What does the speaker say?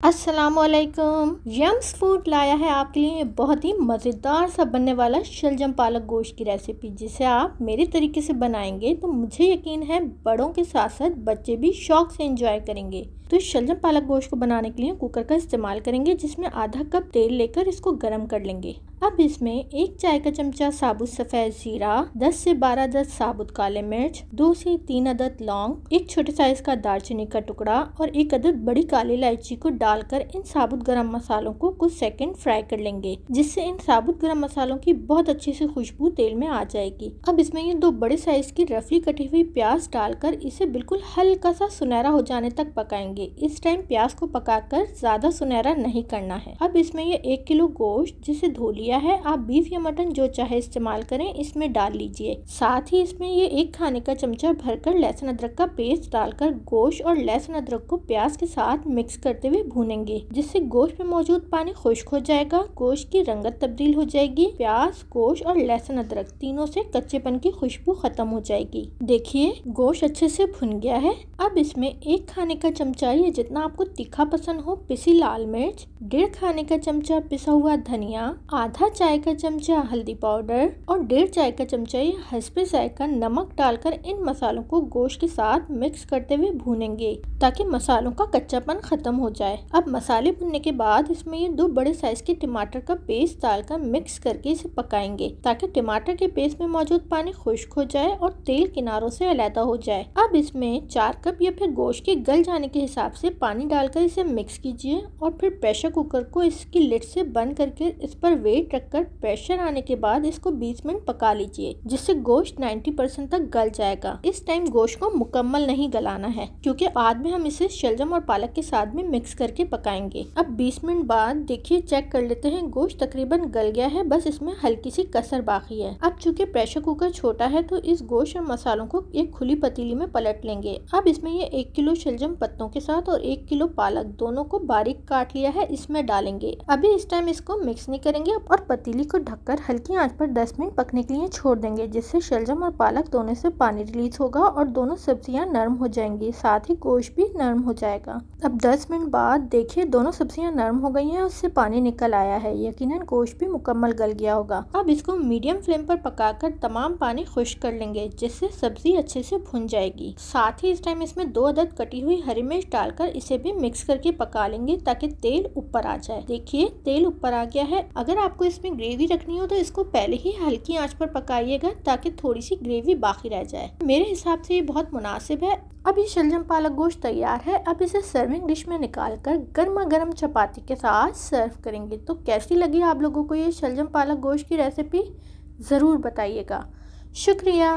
अस्सलामुअलैकुम। Young's food लाया है आपके लिए बहुत ही मज़ेदार सा बनने वाला शलजम पालक गोश्त की रेसिपी, जिसे आप मेरे तरीके से बनाएंगे तो मुझे यकीन है बड़ों के साथ साथ बच्चे भी शौक से एंजॉय करेंगे। तो इस शलजम पालक गोश्त को बनाने के लिए कुकर का इस्तेमाल करेंगे, जिसमें आधा कप तेल लेकर इसको गर्म कर लेंगे। अब इसमें 1 चाय का चमचा साबुत सफ़ेद जीरा, 10 से 12 अदद साबुत काले मिर्च, 2 से 3 अदद लौंग, 1 छोटे साइज का दालचीनी का टुकड़ा और 1 अदद बड़ी काली इलायची को डालकर इन साबुत गरम मसालों को कुछ सेकंड फ्राई कर लेंगे, जिससे इन साबुत गरम मसालों की बहुत अच्छी सी खुशबू तेल में आ जाएगी। अब इसमें ये 2 बड़े साइज की रफली कटी हुई प्याज डालकर इसे बिल्कुल हल्का सा सुनहरा हो जाने तक पकाएंगे। इस टाइम प्याज को पकाकर ज्यादा सुनहरा नहीं करना है। अब इसमें ये 1 किलो गोश्त जिसे धो लिया है, आप बीफ या मटन जो चाहे इस्तेमाल करें, इसमें डाल लीजिए। साथ ही इसमें ये 1 खाने का चमचा भरकर लहसुन अदरक का पेस्ट डालकर गोश्त और लहसुन अदरक को प्याज के साथ मिक्स करते हुए भूनेंगे, जिससे गोश्त में मौजूद पानी खुश्क हो जाएगा, गोश्त की रंगत तब्दील हो जाएगी, प्याज, गोश्त और लहसुन अदरक तीनों से कच्चेपन की खुशबू खत्म हो जाएगी। देखिए गोश्त अच्छे से भुन गया है। अब इसमें 1 खाने का चमचा, ये जितना आपको तीखा पसंद हो, पिसी लाल मिर्च, 1.5 खाने का चमचा पिसा हुआ धनिया, आधा चाय का चमचा हल्दी पाउडर और 1.5 चाय का चमचा ये हस्बे जायका नमक डालकर इन मसालों को गोश्त के साथ मिक्स करते हुए भूनेंगे, ताकि मसालों का कच्चापन खत्म हो जाए। अब मसाले भुनने के बाद इसमें ये 2 बड़े साइज के टमाटर का पेस्ट डालकर मिक्स करके इसे पकाएंगे, ताकि टमाटर के पेस्ट में मौजूद पानी खुश्क हो जाए और तेल किनारों से अलग हो जाए। अब इसमें 4 कप या फिर गोश्त के गल जाने के हिसाब से पानी डालकर इसे मिक्स कीजिए और फिर प्रेशर कुकर को इसकी लिड से बंद करके इस पर वेट रखकर प्रेशर आने के बाद इसको 20 मिनट पका लीजिए, जिससे गोश्त 90% तक गल जाएगा। इस टाइम गोश्त को मुकम्मल नहीं गलाना है, क्योंकि बाद में हम इसे शलजम और पालक के साथ में मिक्स करके पकाएंगे। अब 20 मिनट बाद देखिए, चेक कर लेते हैं, गोश्त तकरीबन गल गया है, बस इसमें हल्की सी कसर बाकी है। अब चूंकि प्रेशर कुकर छोटा है तो इस गोश्त और मसालों को एक खुली पतीली में पलट लेंगे। अब इसमें ये 1 किलो शलजम पत्तों के साथ और 1 किलो पालक दोनों को बारीक काट लिया है, इसमें डालेंगे। अभी इस टाइम इसको मिक्स नहीं करेंगे और पतीली को ढककर हल्की आंच पर 10 मिनट पकने के लिए छोड़ देंगे, जिससे शलजम और पालक दोनों से पानी रिलीज होगा और दोनों सब्जियां नरम हो जाएंगी, साथ ही गोश्त भी नरम हो जाएगा। अब 10 मिनट बाद देखिए, दोनों सब्जियां नरम हो गई हैं, उससे पानी निकल आया है, यकीनन गोश्त भी मुकम्मल गल गया होगा। अब इसको मीडियम फ्लेम पर पकाकर तमाम पानी खुश्क कर लेंगे, जिससे सब्जी अच्छे से भुन जाएगी। साथ ही इस टाइम इसमें 2 अदद कटी हुई हरी मिर्च डालकर इसे भी मिक्स करके पका लेंगे, ताकि तेल ऊपर आ जाए। देखिए तेल ऊपर आ गया है। अगर आपको इसमें ग्रेवी रखनी हो तो इसको पहले ही हल्की आंच पर पकाइएगा, ताकि थोड़ी सी ग्रेवी बाकी रह जाए। मेरे हिसाब से ये बहुत मुनासिब है। अब ये शलजम पालक गोश्त तैयार है। अब इसे सर्विंग डिश में निकालकर गर्मा गर्म चपाती के साथ सर्व करेंगे। तो कैसी लगी आप लोगों को ये शलजम पालक गोश्त की रेसिपी, ज़रूर बताइएगा। शुक्रिया।